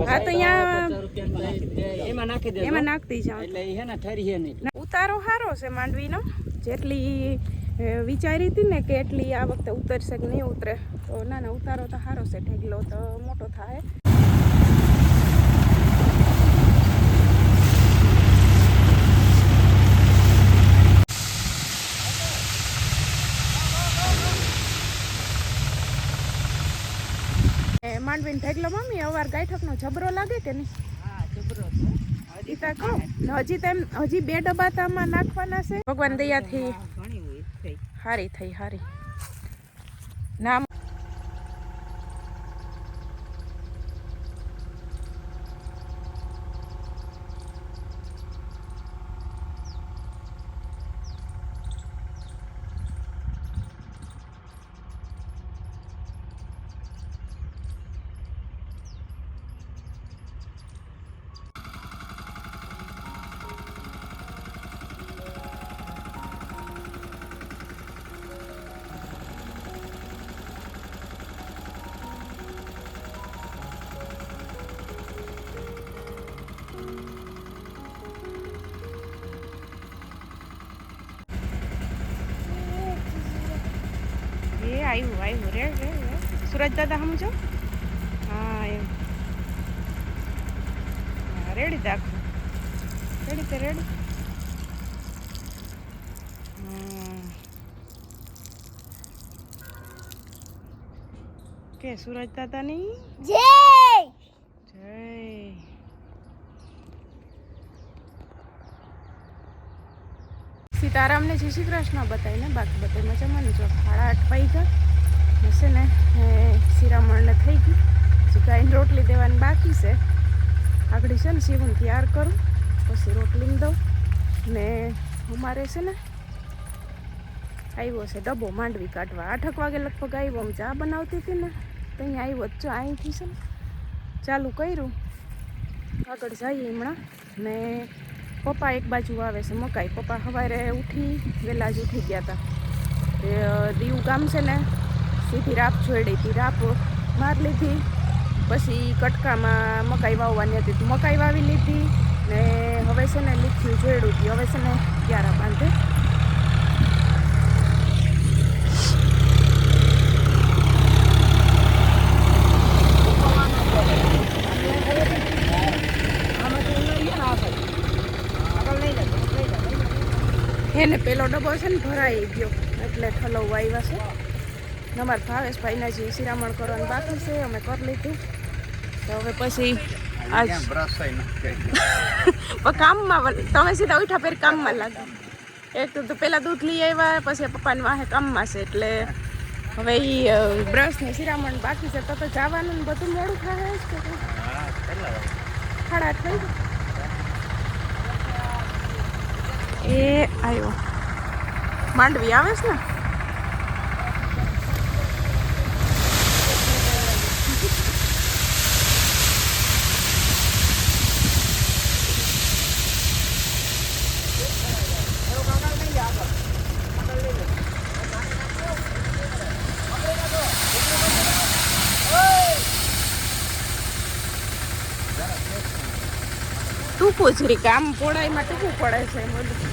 હા તો અહીંયા એમાં નાખી દે, એમાં નાખતી જાવ એટલે એ હે ને ઠરી હે નહીં. ઉતારો સારો છે માંડવીનો, જેટલી વિચારી હતી ને કે એટલી આ વખતે ઉતરશે કે નહીં ઉતરે, તો ના ના ઉતારો તો સારો છે, ઢેગલો તો મોટો થાય. માંડવીને ઢેગલો મમ્મી અવાર ગાયઠકનો જબરો લાગે કે નહીં? હા જબરો ઈતા કહો હજી તેમ હજી 2 ડબ્બા તામાં નાખવાના છે. ભગવાન દયાથી ઘણી હોય થઈ હારી થઈ હારી નામ. આવ્યું રે સુરજ દાદા સમજો. હા એમ રેડી દાખો રેડી કે રેડી. કે સુરજ દાદાની જય જય. સીતારામને જય શ્રી કૃષ્ણ બતાવીને બાકી બતાવી મજામાં જો 8:30 વાગ્યા હશે ને. શિરામણને થઈ ગઈ, પછી ગાયને રોટલી દેવાની બાકી છે. આગળ છે ને શિવને તૈયાર કરું પછી રોટલી દઉં ને. અમારે છે ને આવ્યો છે ડબ્બો માંડવી કાઢવા. 8 વાગે લગભગ આવ્યો. હું ચા બનાવતી હતી ને તો અહીંયા આવ્યો જ. જો અહીંથી છે ને ચાલુ કર્યું, આગળ જઈએ હમણાં. ને પપ્પા એક બાજુ આવે છે મકાઈ. પપ્પા સવારે ઉઠી વહેલા જ ઉઠી ગયા હતા. દીવ ગામ છે ને સીધી રાપ છોડી હતી, રાપ માર લીધી. પછી કટકામાં મકાઈ વાવવાની હતી તો મકાઈ વાવી લીધી ને. હવે છે ને લીખ્યું જોડ્યું હતી, હવે છે ને ક્યારા બાંધે. એને પેલો ડબ્બો છે ને ભરાઈ ગયો એટલે ઠલવવા આવ્યા છે. અમારા ભાવેશભાઈના જે શિરામણ કરવાનું બાકી છે અમે કરી લીધું. તો હવે પછી આજ કામમાં તમે સીધા ઉઠા ફેર કામમાં લાગે. એક તો પેલા દૂધ લઈ આવ્યા, પછી પપ્પાને વાહે કામમાં છે એટલે હવે એ બ્રશ ને શિરામણ બાકી છે. તો જવાનું ને બધું મોડું થાય જ કે 8:30 થઈ એ આવ્યો. માંડવી આવે છે ને ટૂંકું જ રી કામ પોળાઈમાં ટૂંકું પડે છે બધું.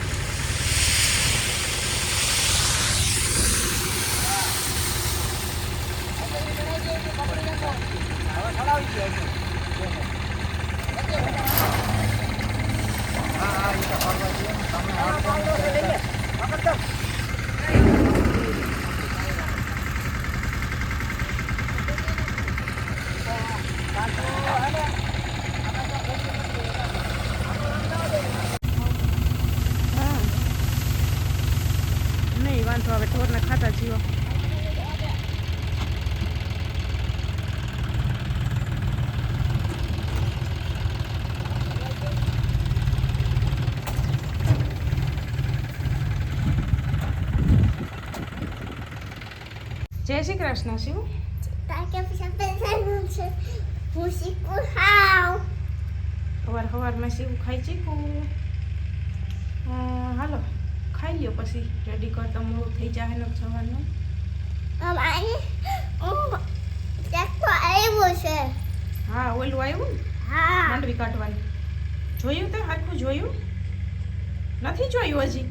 નહીં વાંધો આવે, ઢોરને ખાતા જીવો. જય શ્રી કૃષ્ણ શિવ. સવારમાં શિવ ખાઈ ચીકું. હાલો ખાઈ લ્યો પછી રેડી કરતા મોડું થઈ જાય ને જવાનું. હા ઓલું આવ્યું ને માંડવી કાઢવાની જોયું તો આખું જોયું નથી જોયું હજી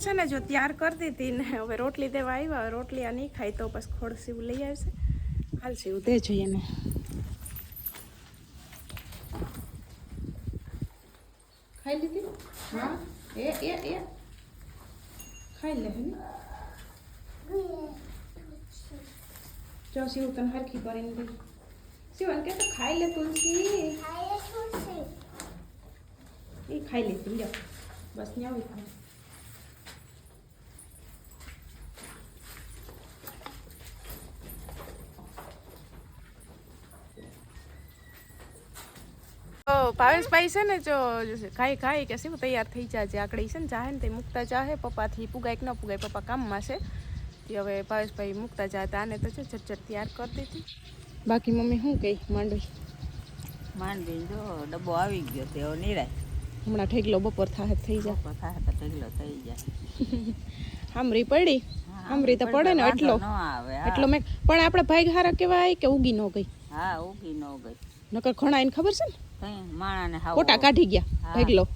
છે ને જો તૈયાર કરતી હતી ને હવે રોટલી દેવા આવ્યા રોટલી આ નહીં ખાય તો બસ ખોડ સીવું લઈ આવશે હાલ સીવું દે જોઈએ ને ખાઈ લીધી હા એ ખાઈ લે હે જો સીવું તને હરખી કરીને દે સીવન કે તો ખાઈ લે તુલસી એ ખાઈ લેતી લ્યો બસ ને આવી ખાય ભાવેશભાઈ છે ને જો ખાઈ કે શું તૈયાર થઈ જાય આકડી છે ને ચાહે ને તે મૂકતા ચાહે પપ્પાથી પુગાય કે ન પુગાય પપ્પા કામમાં છે તે હવે ભાવેશભાઈ મૂકતા જાય આને તો છે ઝટઝટ તૈયાર કરતી હતી બાકી મમ્મી શું કહી માંડવી જો ડબ્બો આવી ગયો તે હવે નિરાય હમણાં ઠેકલો બપોર થાય થઈ જાય બપોર થાય તો ઢગલો થઈ જાય હામરી પડી હામરી તો પડે ને એટલો ન આવે એટલો મેં પણ આપણે ભાઈ હારા કહેવાય કે ઉગી ન ગઈ હા ઉગી ન ગઈ નકર ઘણા એને ખબર છે ને માણાને કોટા કાઢી ગયા ઢેગલો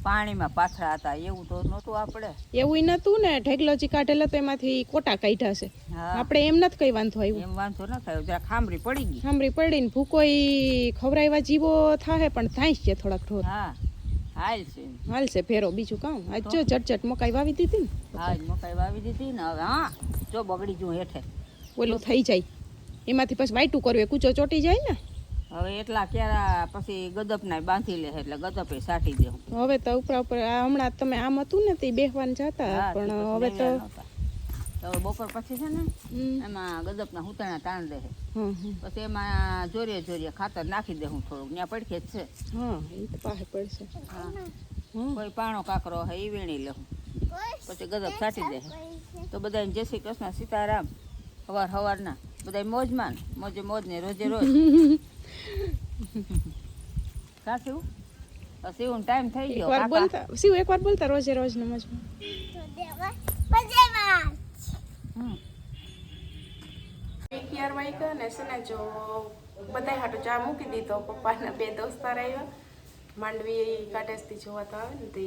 પાણીમાં પાથરા હતા એવું તો નહોતું આપણે એવું નતું ને ઢેગલો જે કાઢેલો તો એમાંથી કોટા કાઢ્યા છે આપણે એમ નથી કઈ વાંધો આવ્યો એમ વાંધો ન થયો જરા ખામરી પડી ગઈ ખામરી પડી ને ભૂકો ખવરાવ્યા જીવો થાય પણ થાય છે થોડાક ઢોર હા હાલ છે ફેરો બીજું કામ આજ જો ચટચટ મકાઈ વાવી દીધી ને હા મકાઈ વાવી દીધી ને હવે હા જો બગડી જું હેઠે ઓલું થઈ જાય એમાંથી પછી વાઈટું કરવું કૂચો ચોટી જાય ને હવે એટલા ક્યારા પછી ગદપના બાંધી લે એટલે ગદપે સાટી દેવું હવે તો ઉપરા ઉપર હમણાં તમે આમ હતું ને તે બેહવાન જતા પણ હવે તો હવે બપોર પછી છે ને એમાં ગદપના હુતાણા તાણ દે પછી એમાં જોરીએ ખાતર નાખી દે હું થોડુંક ત્યાં પડખે જ છે હા એ તો પાસે પડશે હા કોઈ પાણો કાકરો હે એ વીણી લઉં પછી ગદપ સાટી દે તો બધાને જય શ્રી કૃષ્ણ સીતારામ હવારના બધા મોજમાં મોજ ને રોજે રોજ સાચું સીવું ટાઈમ થઈ ગયો એકવાર બોલતા રોજે રોજ ને મોજમાં વાગ્યા ને છે ને જો બધા હાટો ચા મૂકી દીધો પપ્પાના બે દોસ્તાર આવ્યા માંડવી કાઢેસથી જોવા તો આવે ને તે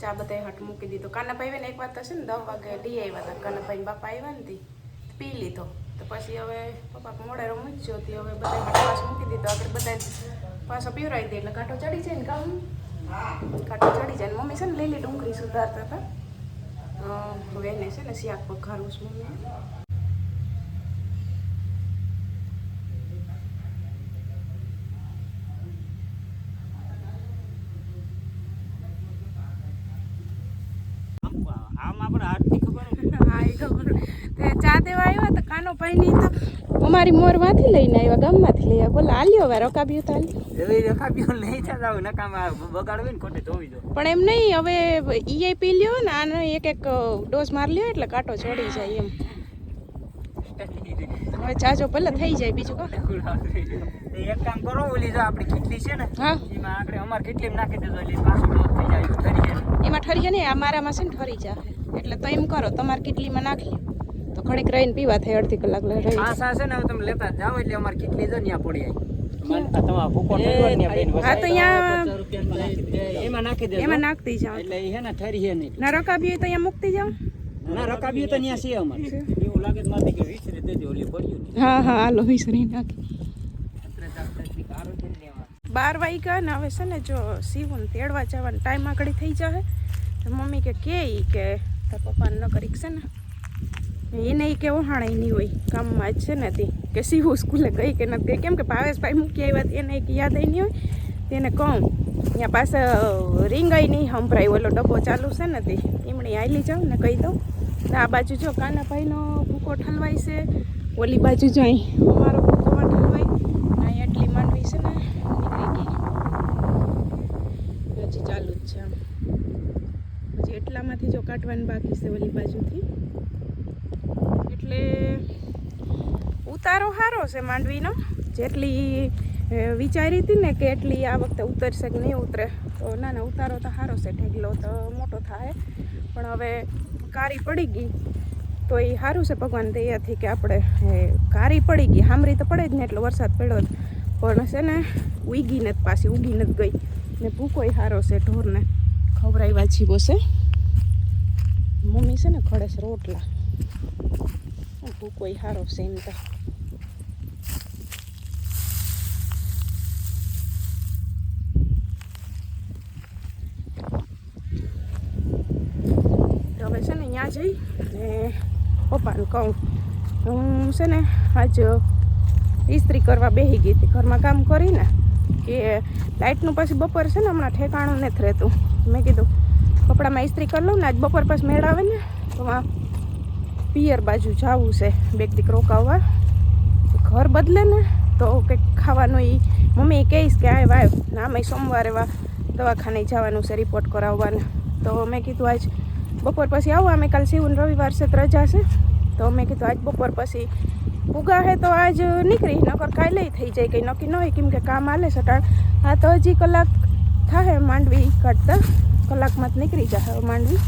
ચા બધા હાટ મૂકી દીધો કાનાભાઈ ને એક વાત હશે ને 10 વાગે ડી આવ્યા હતા કાનાભાઈ બાપા આવ્યા ને પી લીધો તો પછી હવે પપ્પા મોડેરો મૂક્યો હતી હવે બધા હાટ પાછો મૂકી દીધો આપણે બધા પાછો પીવરાવી દે એટલે કાંટો ચડી જાય ને કામ કાંટો ચડી જાય ને મમ્મી છે ને લીલી ડુંગળી સુધારતા હતા હવે એને છે ને શાક પકારું છું મમ્મી ચા દેવા આવ્યા તો કાનો ભાઈ ની તો અમારી મોરમાંથી લઈને આવ્યા ગામમાંથી લઈ આવ્યા બોલા આલ્યો હવે રકાબ્યું તો પણ એમ નહીં હવે ઈ પી લ્યો ને આનો એક ડોઝ માર લ્યો એટલે કાંટો ચડી જાય એમ હવે ચાજો ભલે થઈ જાય બીજું કો એક કામ કરો ઓલી જો આપણી કેટલી છે ને હા એમાં આપણે અમાર કેટલી નાખી દેજો એટલે પાછું ડોઝ થઈ જાય ઠરી એમાં ઠરી જાય ને અમારામાં છે ને ઠરી જાય એટલે તો એમ કરો તમારે કેટલીમાં નાખી તો ઘડીક રહીને પીવા થાય અડધી કલાક રહી આ સા છે ને તમે લેતા જાવ એટલે અમાર કેટલી જો ન્યા પડી આવી હા તો અહીંયા એમાં નાખી દેજો એમાં નાખતી જાવ એટલે એ હે ને ઠરી હે નહીં ના રકાબી તો અહીંયા મૂકતી જાવ ના રકાબી તો ન્યા છે અમાર એવું લાગે તો માથી કે વિસરી દેજો ઓલી પડ્યું હા હાલો વિસરી નાખી 12 વાગ્યા ને હવે છે ને જો સીવું તેડવા જવાનો ટાઈમ આગળ થઈ જાય તો મમ્મી કે તાર પપ્પાને ન કરી છે ને એને કે ઓહાણાય નહીં હોય કામમાં જ છે ને તે કે સીવું સ્કૂલે ગઈ કે નથી કેમ કે ભાવેશભાઈ મૂકી આવ્યા એને એક યાદ આવી નહીં હોય તેને કહું ત્યાં પાસે રીંગાઈ નહીં સંભળાય ઓલો ડબ્બો ચાલુ છે ને તે એમણે આવેલી જાઉં ને કહી દઉં આ બાજુ જો કાનાભાઈનો ભૂકો ઠલવાય છે ઓલી બાજુ જો અહીં અમારો ભૂકો ઠલવાય અહીં એટલી માંડવી છે ને નીકળી ગઈ હજી ચાલુ જ છે આમ હજી એટલામાંથી જો કાઢવાની બાકી છે ઓલી બાજુથી એટલે ઉતારો સારો છે માંડવીનો જેટલી વિચારી હતી ને કે એટલી આ વખતે ઉતરશે કે નહીં ઉતરે તો ના ઉતારો તો સારો છે ઢેગલો તો મોટો થાય પણ હવે કારી પડી ગઈ તો એ સારું છે ભગવાન દયાથી કે આપણે કારી પડી ગઈ, હામરી તો પડે જ ને એટલો વરસાદ પડ્યો પણ છે ને ઉગી નથી, પાછી ઉગી નથી ગઈ ને ભૂકોય સારો છે, ઢોરને ખવડાવ્યા જીવો છે. મમ્મી છે ને ખડે છે રોટલા, ભૂકોય સારો છે એમ તો. હવે છે ને ત્યાં જઈ ને પપ્પાને કહું હું છે ને આજ ઇસ્ત્રી કરવા બેસી ગઈ હતી, ઘરમાં કામ કરીને કે લાઇટનું પછી બપોર છે ને હમણાં ઠેકાણું નથી રહેતું. મેં કીધું કપડામાં ઇસ્ત્રી કરી લઉં ને, આજ બપોર પછી મેળ આવે ને તો પિયર બાજુ જવું છે, બેગ દીક રોકાવવા. ઘર બદલે ને તો કંઈક ખાવાનું એ મમ્મી કહીશ કે આ વાવ ને આમાં સોમવારે દવાખાને જવાનું છે રિપોર્ટ કરાવવાનું. તો મેં કીધું આજ બપોર પછી આવું, અમે કાલ શિવન રવિવાર છે રજા છે, તો મેં કીધું આજ બપોર પછી ઉગા હે તો આજ નીકળી, નકર કાલે થઈ જાય, કંઈ નક્કી ન હોય કેમ કે કામ હાલે સટાણ. આ તો હજી કલાક થાય માંડવી કાઢતા, કલાકમાં જ નીકળી જાય માંડવી.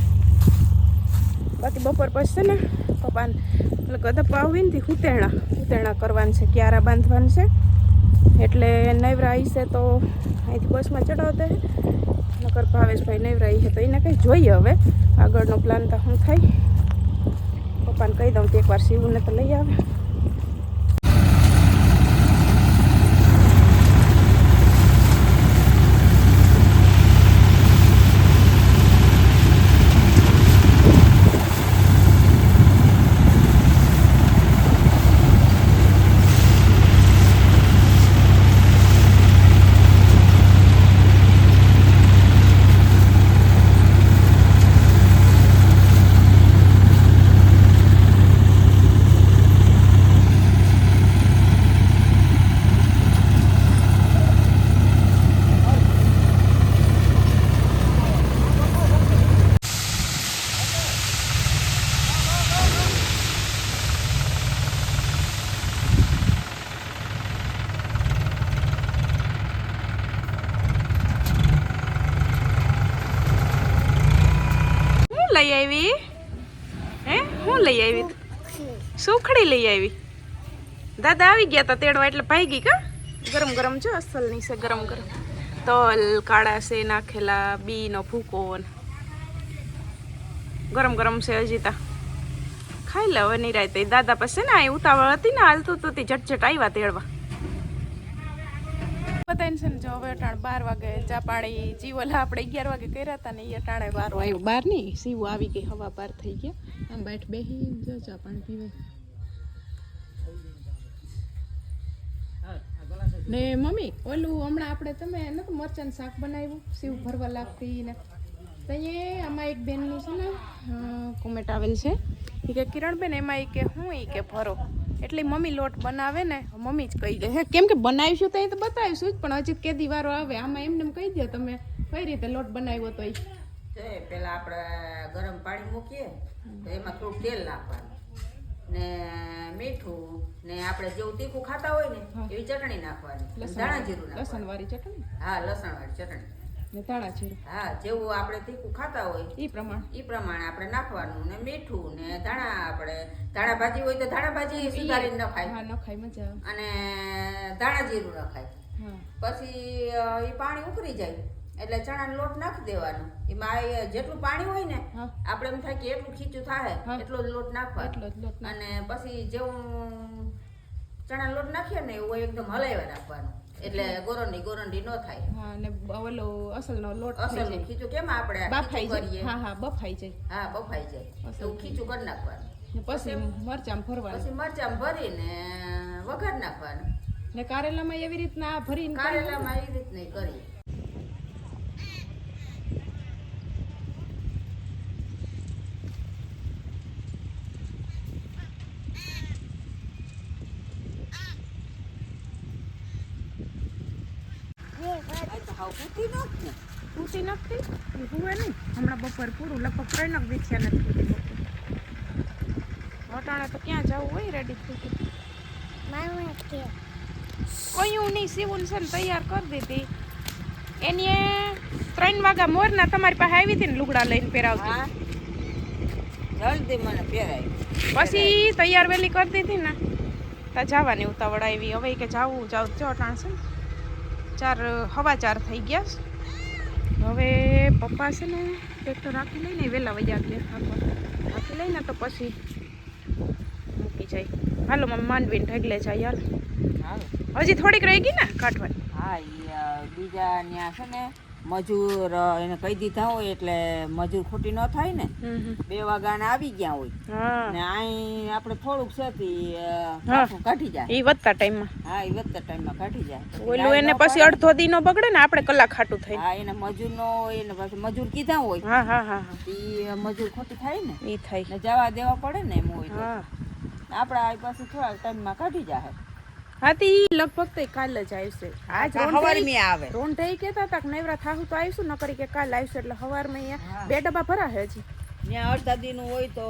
બાકી બપોર પછી છે ને પપ્પાને એટલે ગધપા આવીને થી ઉતેણા કરવાનું છે, ક્યારા બાંધવાનું છે, એટલે નવરાઈ છે તો અહીંથી બસમાં ચડાવતા હે. નકર ભાવેશભાઈ નવરાઈ છે તો એને કંઈ જોઈએ હવે આગળનો પ્લાન તો શું થાય. પપ્પાને કહી દઉં તો એકવાર શિવને તો લઈ આવે. લઈ આવી હે? હું લઈ આવી? સુખડી લઈ આવી. દાદા આવી ગયા તા તેડવા એટલે ભાગી કા. ગરમ ગરમ જો અસલની છે, ગરમ ગરમ તલ કાળા છે નાખેલા, બીનો ભૂકો ગરમ ગરમ છે હજી તા. ખાઈ લે હવે નિરાય. દાદા પાસે ને આ ઉતાવળ હતી ને હાલતું હતું તે ઝટઝટ આવ્યા તેડવા. બતાવીને છે ને જો હવે અટાણ 12 વાગે ચા પાણી જીવોલા આપણે 11 વાગે કર્યા હતા ને એ અટાણે 12 આવ્યો. 12 નહીં સીવું આવી ગઈ, હવા 12 થઈ ગયા. આમ બેઠ બેહી જો ચા પાણી પીવે ને. મમ્મી ઓલું હમણાં આપણે તમે નતું મરચાં શાક બનાવ્યું સીવ ભરવા લાગતી ને, તો અહીંયા આમાં એક બેનનું છે ને કોમેન્ટ આવેલ છે એ કે કિરણબેન એમાં એ કે હું એ કે ભરો એટલે મમ્મી લોટ બનાવે ને મમ્મી જ કહી દે. કેમ કે બનાવીશું તો એ તો બતાવીશું જ, પણ હજી કેદી વારો આવે આમાં એમને કહી દો તમે કઈ રીતે લોટ બનાવ્યો. તો પેલા આપણે ગરમ પાણી મૂકીએ તો એમાં થોડું તેલ નાખવાનું ને મીઠું ને આપણે જેવું તીખું ખાતા હોય ને એવી ચટણી નાખવાની, ધાણા જીરું લસણ વાળી ચટણી. હા લસણ વાળી ચટણી ને ધાણા જીરું. હા જેવું આપણે તીખું ખાતા હોય એ પ્રમાણે આપણે નાખવાનું ને મીઠું ને ધાણા. આપણે ધાણા ભાજી હોય તો ધાણા ભાજી સુધારીને નખાય. હા નખાય મજા આવે. અને ધાણા જીરું નખાય. પછી એ પાણી ઉકળી જાય એટલે ચણાનો લોટ નાખી દેવાનો. એમાં જેટલું પાણી હોય ને આપણે એમ થાય કે એટલું ખીચું થાય એટલો જ લોટ નાખવાનો. અને પછી જેવું ચણાનો લોટ નાખીએ ને એવું એકદમ હલાવ્યા રાખવાનું એટલે ગોરંડી ન થાય. હા ને ઓલો અસલનો લોટ અસલ ખીચું કેમ આપણે બફાઈ જાય. હા બફાઈ જાય. હા બફાઈ જાય એવું ખીચું કરી નાખવાનું. પછી મરચાં ભરવાનું. પછી મરચાં ભરીને વઘાર નાખવાનું. ને કારેલામાં એવી રીતના ભરીને કારેલામાં એવી રીતના કરી. તૂટી નખતી હુવે નહીં હમણાં બપોર પૂરું લગભગ 3 વીછ્યા નથી બપોર. અટાણે તો ક્યાં જવું હોય રેડી થઈ કયું નહીં સીવું છે ને તૈયાર કરી દીધી. એની 3 વાગ્યા મોરના તમારી પાસે આવી હતી ને લુગડા લઈને પહેરાવતી. જલ્દી મને પહેરાય. પછી તૈયાર વેલી કરી દીધી ને તા જવાની ઉતાવળ આવી. હવે કે જાવું જો ટાણ છે 4:15 થઈ ગયા છે. હવે પપ્પા છે ને ટ્રેક્ટર રાખી લઈને વહેલા વૈયા ગયા રાખી લઈને તો પછી મૂકી જાય. હાલો મમ્મી માંડવીને ઢગલે જાય યાર. હજી થોડીક રહી ગઈ ને કાઢવાની. હા બીજા ત્યાં છે ને મજૂર એને કહી દીધા હોય એટલે મજૂર ખોટી ન થાય ને. 2 વાગ્યાના આવી ગયા હોય ને અહીં આપણે થોડુંક છે કાઢી જાય એ વધતા ટાઈમમાં. હા એ વધતા ટાઈમમાં કાઢી જાય. ઓલું એને પછી અડધો દી નો બગડે ને આપણે કલાક ખાટું થાય. હા એને મજૂર નો હોય ને પછી મજૂર કીધા હોય. હા હા હા એ મજૂર ખોટી થાય ને એ થાય ને જવા દેવા પડે ને એમ હોય. હા આપણે આ પાછું થોડા ટાઈમમાં કાઢી જાય. હા તે લગભગ તો કાલ જ આવશે. આજ હવારમી આવે. રોંઢાઈ કહેતા હતા કે નવરા થાહું તો આવીશું ન કરી કે કાલ આવશે એટલે હવારમાં અહીંયા 2 ડબ્બા ભરાશે હજી. ત્યાં અડધા દીનું હોય તો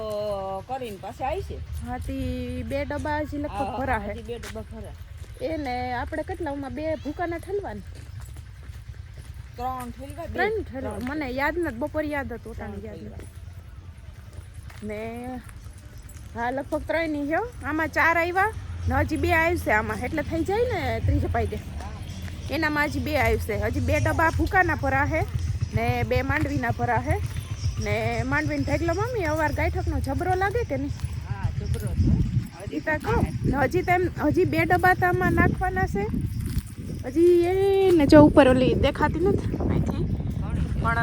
કરીને પાસે આવશે. હા તે 2 ડબ્બા હજી લગભગ ભરાશે. 2 ડબ્બા ભરા એને આપણે કેટલામાં 2 ભૂકાના ઠલવાના 3 ઠલવા મને યાદ નથી. બપોર યાદ હતું તાણી યાદ નથી ને. હા લગભગ 3 ની હો. આમાં 4 આવ્યા ને હજી 2 આવશે આમાં એટલે થઈ જાય ને 3 પાઈ દે. એનામાં હજી 2 આવશે. હજી 2 ડબ્બા ભૂકાના ભરાશે ને 2 માંડવીના ભરાશે ને માંડવીને ઢેગલો મમ્મી અવાર ગાયઠકનો જબરો લાગે કે નહીં? હા જબરો હજી તો કહું ને હજી 2 ડબ્બા તો આમાં નાખવાના છે. હજી એને જો ઉપર ઓલી દેખાતી નથી અહીંથી પણ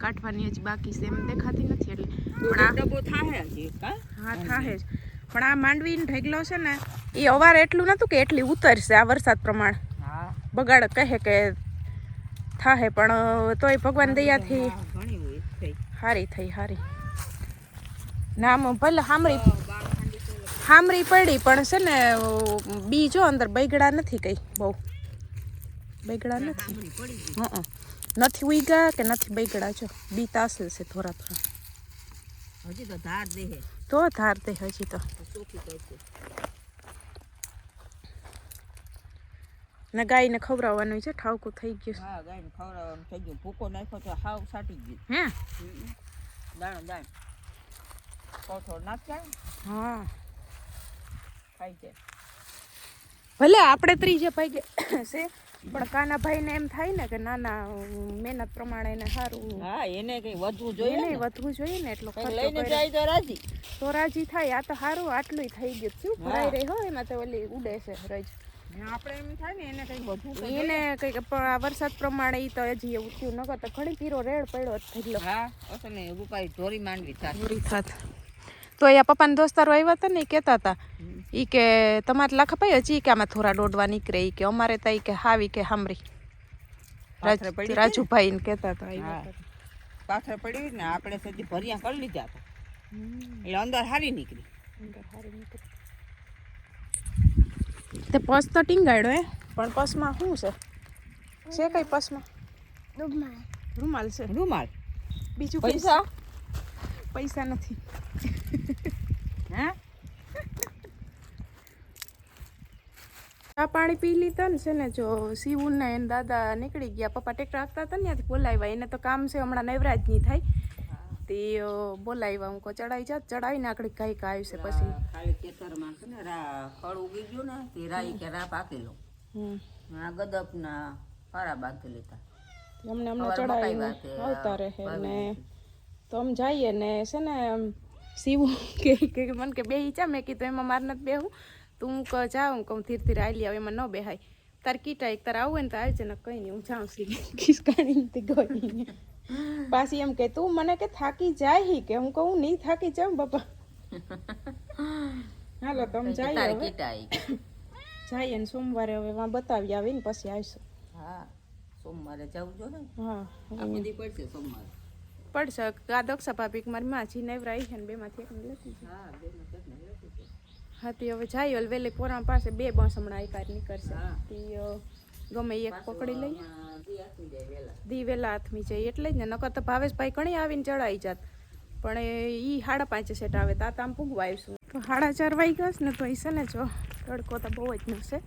કાઢવાની હજી બાકી છે. એમ દેખાતી નથી એટલે પણ આ ડબ્બો થાહે હજી. હા થાહે જ. પણ આ માંડવીનો ઢેગલો છે ને એ અવાર એટલું નહોતું કે એટલી ઉતરશે આ વરસાદ પ્રમાણે. બગાડ કહે કે થાહે પણ તોય ભગવાન દયાથી હારી થઈ હારી. નામ ભલે હામરી પડી પણ છે ને બીજો અંદર બગડા નથી કઈ બહુ બગડા નથી. નથી ઉઈગા કે નથી બગડા. જો બી તાસલ છે થોડા હજી તો ધાર દે તો ધાર દે હજી તો ને ગાયને ખવડાવવાનું છે. ઠાવકું થઈ ગયું. હા ગાયને ખવડાવવાનું થઈ ગયું. ભૂકો નાખ્યો તો હાવ સાટી ગયું. હે દાણ થોડો નાખ્યા. હા ખાઈ જાય. ભલે આપણે 3 પાઈ ગયા છે પણ કાના ભાઈને એમ થાય ને કે નાના મહેનત પ્રમાણે એને સારું. હા એને કઈ વધવું જોઈએ ને વધવું જોઈએ ને એટલો લઈને જાય તો રાજી. તો રાજી થાય. આ તો સારું આટલું થઈ ગયું. શું ભરાઈ રહી હોય એમાં તો ઓલી ઉડે છે રજ. આપણે એમ થાય ને એને કઈ વધવું એને કઈક વરસાદ પ્રમાણે ઈ તો હજી એવું થયું નકર તો ઘણી પીરો રેડ પડ્યો થયેલો. હા અસલ ને રૂપાઈ ધોરી માંડવી થાત તો અહીંયા પપ્પાના દોસ્તારો આવ્યા હતા ને એ કહેતા હતા ઈ કે તમારે લાખા ભાઈ હજી કે આમાં થોડા દોડવા નીકળે ઈ કે અમારે તો ઈ કે હાવી કે હામરી રાજુભાઈ ને કહેતા હતા. પાથર પડી ને આપણે સદી ભર્યા કરી લીધા હતા એટલે અંદર હારી નીકળી. તે પસ તો ટીંગાડ્યો હે પણ પસમાં શું છે કઈ પસમાં રૂમાલ છે. રૂમાલ બીજું પૈસા નથી. હે ચા પાણી પી લીધા ને છે ને જો શિવું ને એને દાદા નીકળી ગયા. પપ્પા ટ્રેક્ટર રાખતા હતા ને ત્યાંથી બોલાવ્યા. એને તો કામ છે હમણાં નવરાજ નહીં થાય તે બોલાવ્યા. હું કહું ચડાઈ જાત ચડાવીને આકડી કઈ આવ્યું છે પછી ખાલી ખેતરમાં છે ને ફળ ઉગી ગયું ને તે રાઈ કે રા પાકી લો. આ ગદપ ના ફારા બાંધી લીધા. અમને ચડાવીને આવતા રહે ને તો આમ જઈએ ને છે ને શિવું કે મને કે બેહી ચા. મેં કીધું એમાં મારે નથી બેહું તું જાઉં કહું ધીરે ધીરે આલી આવ એમાં ન બેહાય. તાર કીટા એક તાર આવું ને તો આવજે ને કઈ નહીં હું જાઉં ખિસકાણી ગઈ. પાછી એમ કે તું મને કે થાકી જાય કે હું કહું નહીં થાકી જાઉં બાપા. હાલો તો અમે જઈએ ને સોમવારે હવે વાં બતાવી આવીને પછી આવીશું. હા સોમવારે જવું જો ને. હા બધી પડશે સોમવારે પડશે. આ દક્ષા ભાભી મારી માં જી નેવરાઈ છે ને 2 માંથી એકને લખી. હા 2 માંથી એકને લખી. હા તે હવે જાય વેલી પોરા પાસે 2 બસ હમણાં આકાર નીકળશે. ગમે એક પકડી લઈ દી વેલા હાથમી જાય એટલે જ ને. નકર તો ભાવેશભાઈ ઘણી આવીને ચડાઈ જાત પણ એ 5:30 સેટ આવે તો આમ પૂગવા આવીશું. તો 4:30 વાગ્યા ને તો એ છે ને જો તડકો તો બહુ જ નશે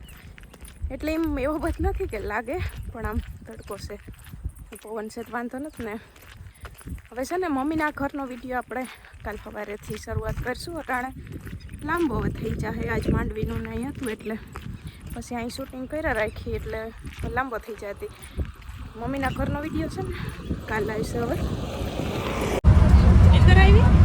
એટલે એમ એવો બધો નથી કે લાગે પણ આમ તડકો છે. પવન છે વાંધો નથી ને હવે છે ને મમ્મીના ઘરનો વિડીયો આપણે કાલ સવારેથી શરૂઆત કરીશું. અટાણે લાંબો થઈ જાય, આજ માંડવીનું નહીં હતું એટલે પછી અહીં શૂટિંગ કર્યા રાખી એટલે લાંબો થઈ જતી. મમ્મીના ઘરનો વિડીયો છે ને કાલ આવશે. હવે નીંદર આવી.